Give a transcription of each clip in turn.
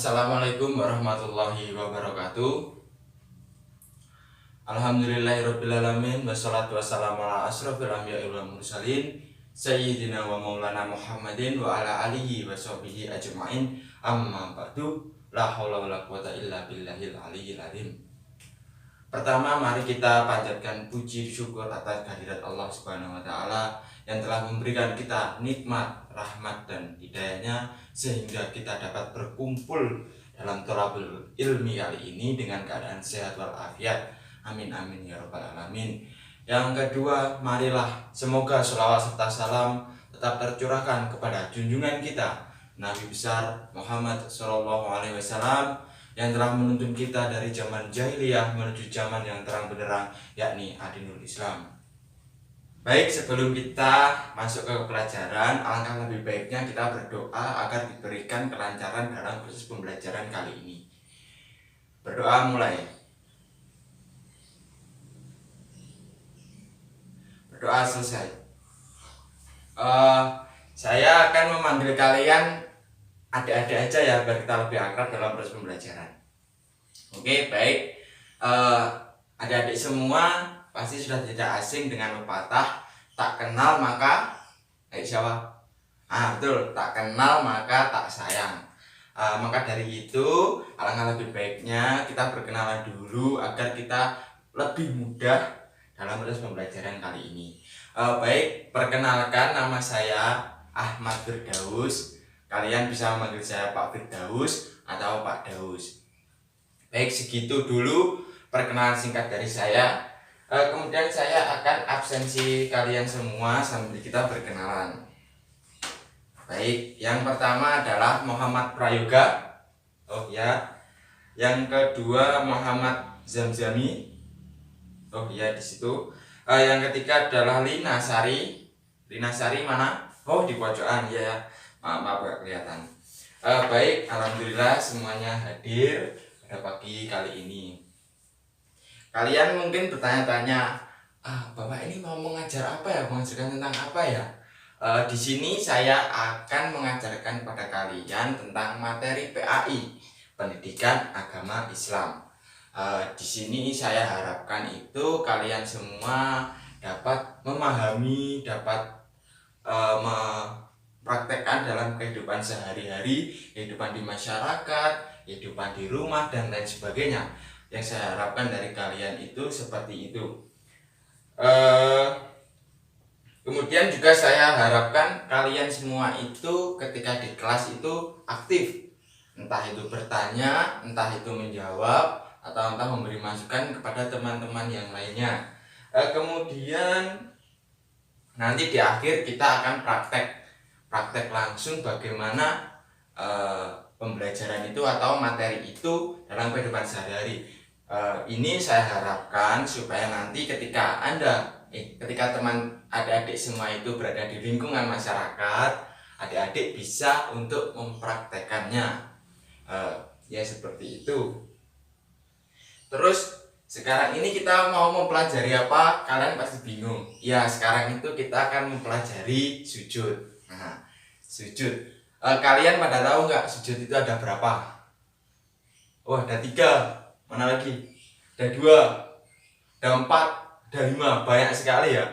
Assalamualaikum warahmatullahi wabarakatuh. Alhamdulillahirrabbilalamin. Wassalatu wassalamu ala asrofil anbiya'i wal mursalin Sayyidina wa maulana Muhammadin wa ala alihi wa sahbihi ajma'in. Amma ba'du. La hawla wa la quwata illa billahil aliyyil azim. Pertama, mari kita panjatkan puji syukur atas kehadirat Allah Subhanahu wa taala yang telah memberikan kita nikmat, rahmat dan hidayahnya sehingga kita dapat berkumpul dalam thalabul ilmi kali ini dengan keadaan sehat walafiat. Amin amin ya rabbal alamin. Yang kedua, marilah semoga sholawat serta salam tetap tercurahkan kepada junjungan kita Nabi besar Muhammad SAW yang telah menuntun kita dari zaman jahiliyah menuju zaman yang terang benderang, yakni adinul Islam. Baik, sebelum kita masuk ke pelajaran, alangkah lebih baiknya kita berdoa agar diberikan kelancaran dalam proses pembelajaran kali ini. Berdoa mulai. Berdoa selesai. Saya akan memanggil kalian adik-adik aja ya, biar kita lebih akrab dalam proses pembelajaran. Oke, baik. Adik-adik semua pasti sudah tidak asing dengan pepatah tak kenal maka siapa? Betul, tak kenal maka tak sayang. Maka dari itu alangkah lebih baiknya kita berkenalan dulu agar kita lebih mudah dalam proses pembelajaran kali ini. Baik, perkenalkan, nama saya Ahmad Firdaus. Kalian bisa memanggil saya Pak Firdaus atau Pak Daus. Baik, segitu dulu perkenalan singkat dari saya. Kemudian saya akan absensi kalian semua sambil kita berkenalan. Baik, yang pertama adalah Muhammad Prayoga. Oh ya. Yang kedua Muhammad Zamzami. Oh ya, di situ. Yang ketiga adalah Lina Sari. Lina Sari mana? Oh, di pojokan ya. Maaf gak kelihatan. Baik, alhamdulillah semuanya hadir pada pagi kali ini. Kalian mungkin bertanya-tanya, Bapak ini mau mengajar apa ya? Mengajarkan tentang apa ya? Di sini saya akan mengajarkan pada kalian tentang materi PAI, Pendidikan Agama Islam. Di sini saya harapkan itu kalian semua dapat memahami, dapat praktekkan dalam kehidupan sehari-hari, kehidupan di masyarakat, kehidupan di rumah dan lain sebagainya. Yang saya harapkan dari kalian itu seperti itu. Kemudian juga saya harapkan kalian semua itu ketika di kelas itu aktif, entah itu bertanya, entah itu menjawab, atau entah memberi masukan kepada teman-teman yang lainnya. Kemudian nanti di akhir kita akan praktek langsung bagaimana pembelajaran itu atau materi itu dalam kehidupan sehari-hari. Ini saya harapkan supaya nanti ketika teman adik-adik semua itu berada di lingkungan masyarakat, adik-adik bisa untuk mempraktekannya. Ya seperti itu. Terus sekarang ini kita mau mempelajari apa? Kalian pasti bingung. Ya, sekarang itu kita akan mempelajari sujud. Nah, sujud. Kalian pada tahu nggak sujud itu ada berapa? Oh, ada 3. Mana lagi? Ada 2, ada 4, ada 5. Banyak sekali ya.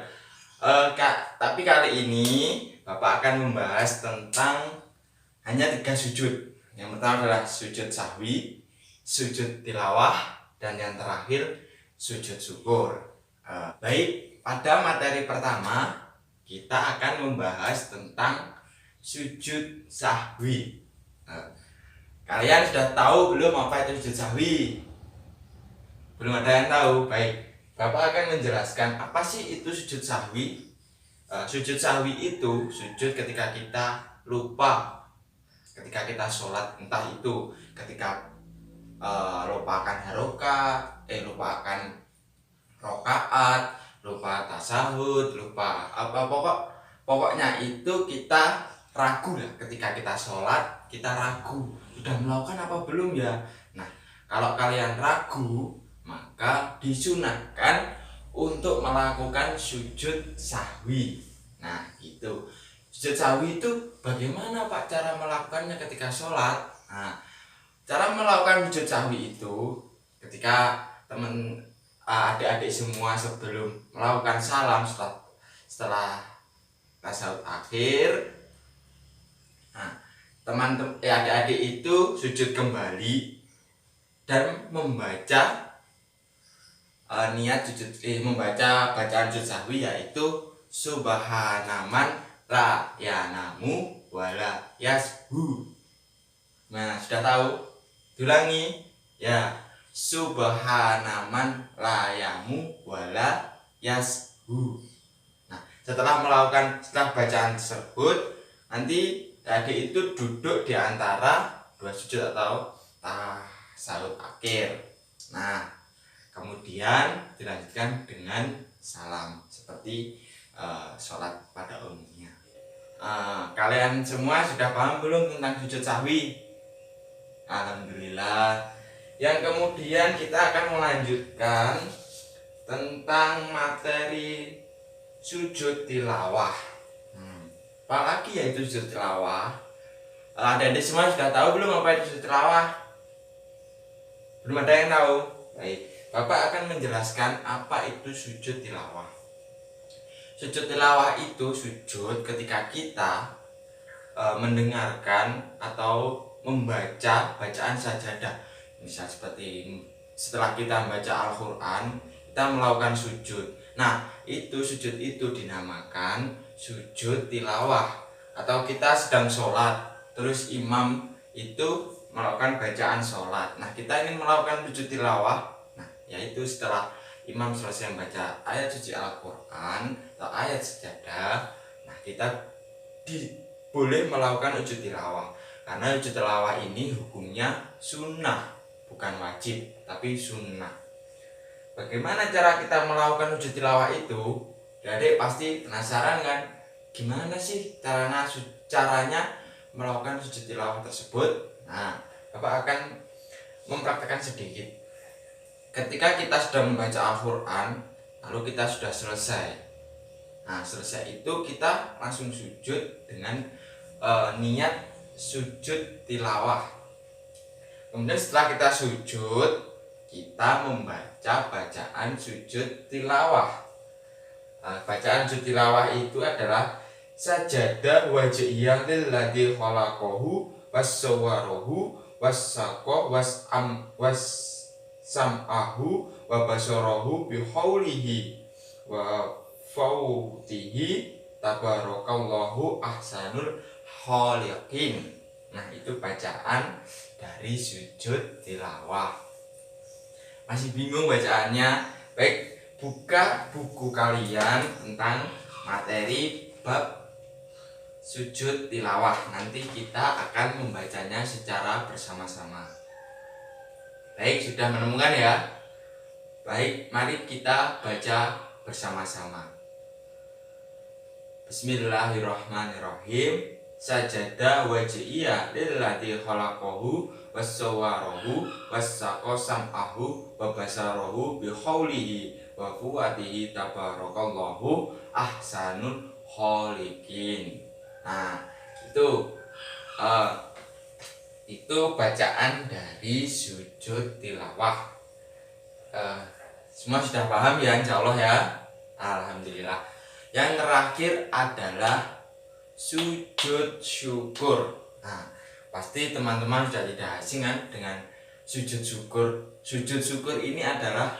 Tapi kali ini Bapak akan membahas tentang hanya 3 sujud. Yang pertama adalah sujud sahwi, sujud tilawah, dan yang terakhir sujud syukur. Baik, pada materi pertama kita akan membahas tentang sujud sahwi. Kalian sudah tahu belum apa itu sujud sahwi? Belum ada yang tahu? Baik, Bapak akan menjelaskan apa sih itu sujud sahwi. Sujud sahwi itu sujud ketika kita lupa, ketika kita sholat, entah itu ketika lupa akan lupa akan rokaat, lupa tasahud, lupa apa, pokoknya itu kita ragu lah. Ketika kita sholat kita ragu, sudah melakukan apa belum ya. Nah, kalau kalian ragu maka disunahkan untuk melakukan sujud sahwi. Nah itu sujud sahwi itu bagaimana Pak cara melakukannya ketika sholat? Nah, Cara melakukan sujud sahwi itu ketika adik-adik semua sebelum melakukan salam setelah tasawuf akhir, nah, adik-adik itu sujud kembali dan membaca membaca bacaan sujud sahwi, yaitu subhanaman la yanamu wala yashu. Nah, sudah tahu? Diulangi ya, subhanaman la yamu wala yashu. Nah, setelah bacaan tersebut, nanti adik itu duduk di antara dua sujud atau tasawuf akhir. Nah, kemudian dilanjutkan dengan salam seperti sholat pada umumnya. Kalian semua sudah paham belum tentang sujud sahwi? Alhamdulillah. Yang kemudian kita akan melanjutkan tentang materi sujud tilawah. Apalagi yaitu sujud tilawah. Adik-adik semua sudah tahu belum apa itu sujud tilawah? Belum ada yang tahu? Baik, Bapak akan menjelaskan apa itu sujud tilawah. Sujud tilawah itu sujud ketika kita mendengarkan atau membaca bacaan sajadah. Misal seperti setelah kita membaca Al-Quran, kita melakukan sujud. Nah, itu sujud itu dinamakan sujud tilawah. Atau kita sedang sholat, terus imam itu melakukan bacaan sholat. Nah, kita ingin melakukan sujud tilawah. Nah, yaitu setelah imam selesai membaca ayat suci Al-Quran atau ayat sajadah, nah kita boleh melakukan sujud tilawah. Karena sujud tilawah ini hukumnya sunnah, bukan wajib, tapi sunnah. Bagaimana cara kita melakukan sujud tilawah itu? Adik pasti penasaran kan? Gimana sih caranya melakukan sujud tilawah tersebut? Nah, Bapak akan mempraktekkan sedikit. Ketika kita sudah membaca Al-Quran, lalu kita sudah selesai. Nah, selesai itu kita langsung sujud dengan niat sujud tilawah. Kemudian setelah kita sujud, kita membaca bacaan sujud tilawah. Bacaan sujud tilawah itu adalah sajadah wajhiyah lilladzi khalaqahu was-sawwarahu was-saqahu sam'ahu wa basarahu bihaulihi wa fawtihi tabarakallahu ahsanul khaliqin. Nah, itu bacaan dari sujud tilawah. Masih bingung bacaannya? Baik, buka buku kalian tentang materi bab sujud tilawah. Nanti kita akan membacanya secara bersama-sama. Baik, sudah menemukan ya? Baik, mari kita baca bersama-sama. Bismillahirrahmanirrahim. Sajada wajhiyah lilladzi khalaqahu was-sawwarahu was-saqa sam'ahu wa basarahu bihaulihi wa quwwatihi tabarakallahu ahsanul khaliqin. Nah, itu bacaan dari sujud tilawah. Semua sudah paham ya, insyaallah ya. Alhamdulillah. Yang terakhir adalah sujud syukur. Nah, pasti teman-teman sudah tidak asing kan dengan sujud syukur. Sujud syukur ini adalah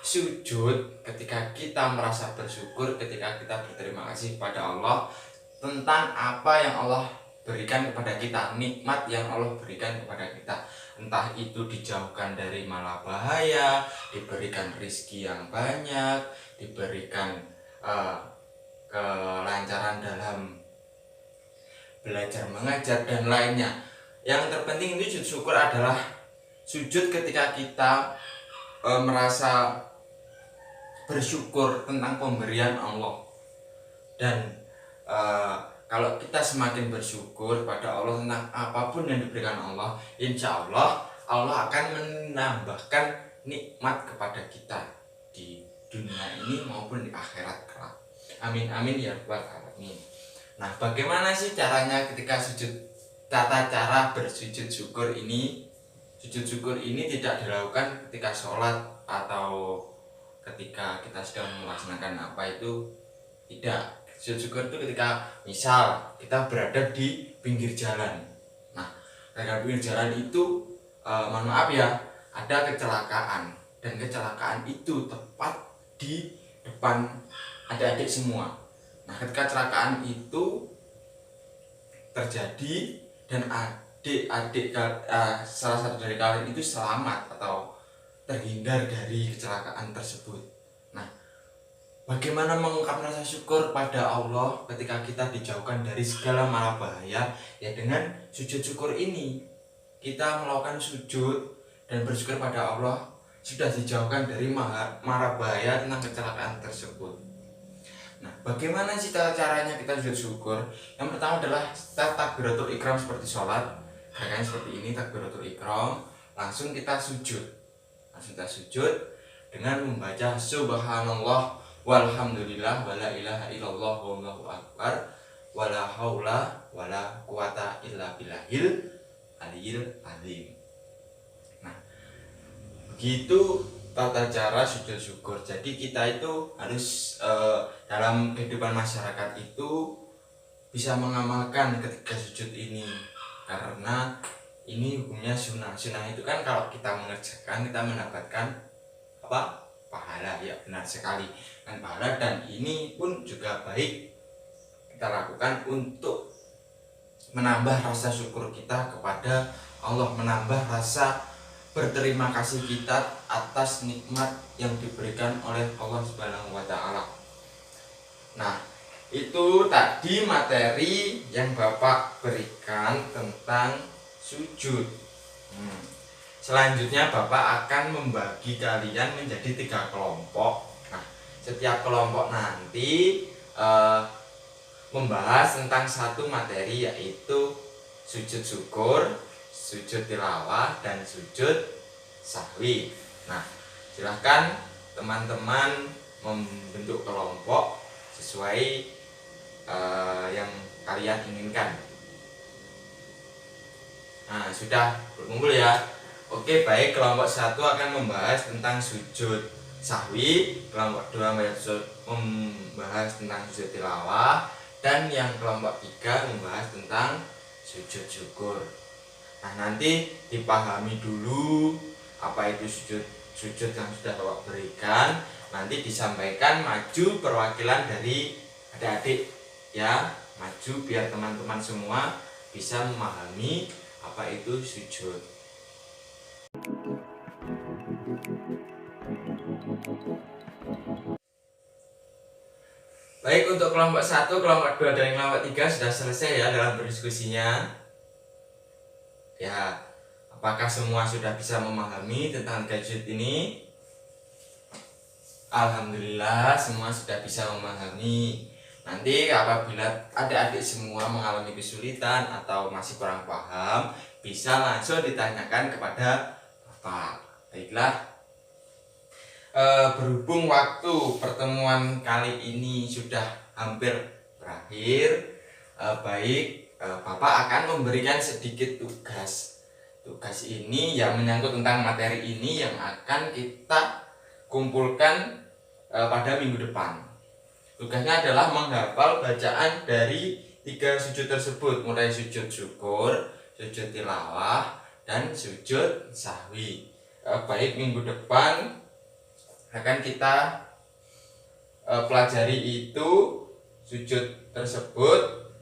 sujud ketika kita merasa bersyukur, ketika kita berterima kasih kepada Allah tentang apa yang Allah berikan kepada kita, nikmat yang Allah berikan kepada kita. Entah itu dijauhkan dari malapahaya, diberikan rizki yang banyak, diberikan kelancaran dalam belajar mengajar dan lainnya. Yang terpenting itu sujud syukur adalah sujud ketika kita merasa bersyukur tentang pemberian Allah. Dan kalau kita semakin bersyukur pada Allah tentang apapun yang diberikan Allah, insya Allah Allah akan menambahkan nikmat kepada kita di dunia ini maupun di akhirat kelak. Amin amin ya rabbal alamin. Nah, bagaimana sih caranya ketika sujud, tata cara bersujud syukur ini? Sujud syukur ini tidak dilakukan ketika sholat atau ketika kita sedang melaksanakan apa itu, tidak. Sujud syukur itu ketika misal kita berada di pinggir jalan. Nah, ketika pinggir jalan itu mohon maaf ya, ada kecelakaan, dan kecelakaan itu tepat di depan adik-adik semua. Nah, ketika kecelakaan itu terjadi dan adik-adik salah satu dari kalian itu selamat atau terhindar dari kecelakaan tersebut. Nah, bagaimana mengungkapkan rasa syukur pada Allah ketika kita dijauhkan dari segala mara bahaya? Ya dengan sujud syukur ini. Kita melakukan sujud dan bersyukur pada Allah sudah dijauhkan dari mara bahaya tentang kecelakaan tersebut. Nah, bagaimana sih caranya kita sujud syukur? Yang pertama adalah takbiratul ikram seperti sholat. Gerakannya seperti ini, takbiratul ikram. Langsung kita sujud. Dengan membaca subhanallah walhamdulillah wala ilaha illallah wallahu akbar wala haula wala quwata illa billahil aliyil azim. Nah, begitu tata cara sujud syukur. Jadi kita itu harus dalam kehidupan masyarakat itu bisa mengamalkan ketika sujud ini, karena ini hukumnya sunnah. Sunnah itu kan kalau kita mengerjakan kita mendapatkan apa? Pahala. Ya benar sekali, kan pahala. Dan ini pun juga baik kita lakukan untuk menambah rasa syukur kita kepada Allah, menambah rasa berterima kasih kita atas nikmat yang diberikan oleh Allah Subhanahu wa taala. Nah, itu tadi materi yang Bapak berikan tentang sujud. Selanjutnya Bapak akan membagi kalian menjadi 3 kelompok. Nah, setiap kelompok nanti membahas tentang satu materi, yaitu sujud syukur, sujud tilawah, dan sujud sahwi. Nah, silahkan teman-teman membentuk kelompok sesuai yang kalian inginkan. Nah, sudah berkumpul ya. Oke, baik. Kelompok 1 akan membahas tentang sujud sahwi, kelompok 2 membahas tentang sujud tilawah, dan yang kelompok 3 membahas tentang sujud syukur. Nah, nanti dipahami dulu apa itu sujud yang sudah Bapak berikan. Nanti disampaikan maju perwakilan dari adik-adik ya, maju biar teman-teman semua bisa memahami apa itu sujud. Baik, untuk kelompok 1, kelompok 2, dan kelompok 3 sudah selesai ya dalam berdiskusinya. Ya, apakah semua sudah bisa memahami tentang sujud ini? Alhamdulillah, semua sudah bisa memahami. Nanti apabila adik-adik semua mengalami kesulitan atau masih kurang paham, bisa langsung ditanyakan kepada Bapak. Baiklah, berhubung waktu pertemuan kali ini sudah hampir berakhir, Bapak akan memberikan sedikit tugas. Tugas ini yang menyangkut tentang materi ini yang akan kita kumpulkan pada minggu depan. Tugasnya adalah menghafal bacaan dari 3 sujud tersebut, mulai sujud syukur, sujud tilawah, dan sujud sahwi. Baik, minggu depan akan kita pelajari itu sujud tersebut.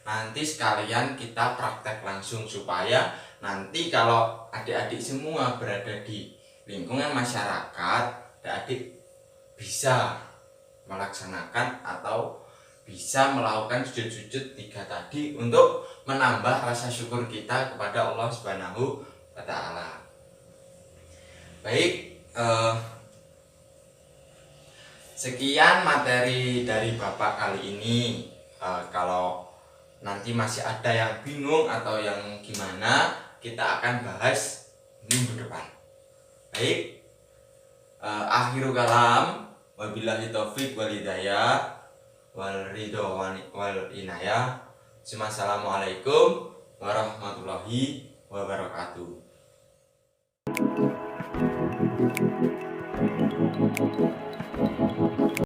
Nanti sekalian kita praktek langsung supaya nanti kalau adik-adik semua berada di lingkungan masyarakat, adik-adik bisa melaksanakan atau bisa melakukan sujud-sujud 3 tadi untuk menambah rasa syukur kita kepada Allah Subhanahu wa taala. Baik, sekian materi dari Bapak kali ini. Kalau nanti masih ada yang bingung atau yang gimana, kita akan bahas minggu depan. Baik, akhirul kalam, wabillahi taufik wal hidayah wal ridho wal inayah. Assalamualaikum warahmatullahi wabarakatuh.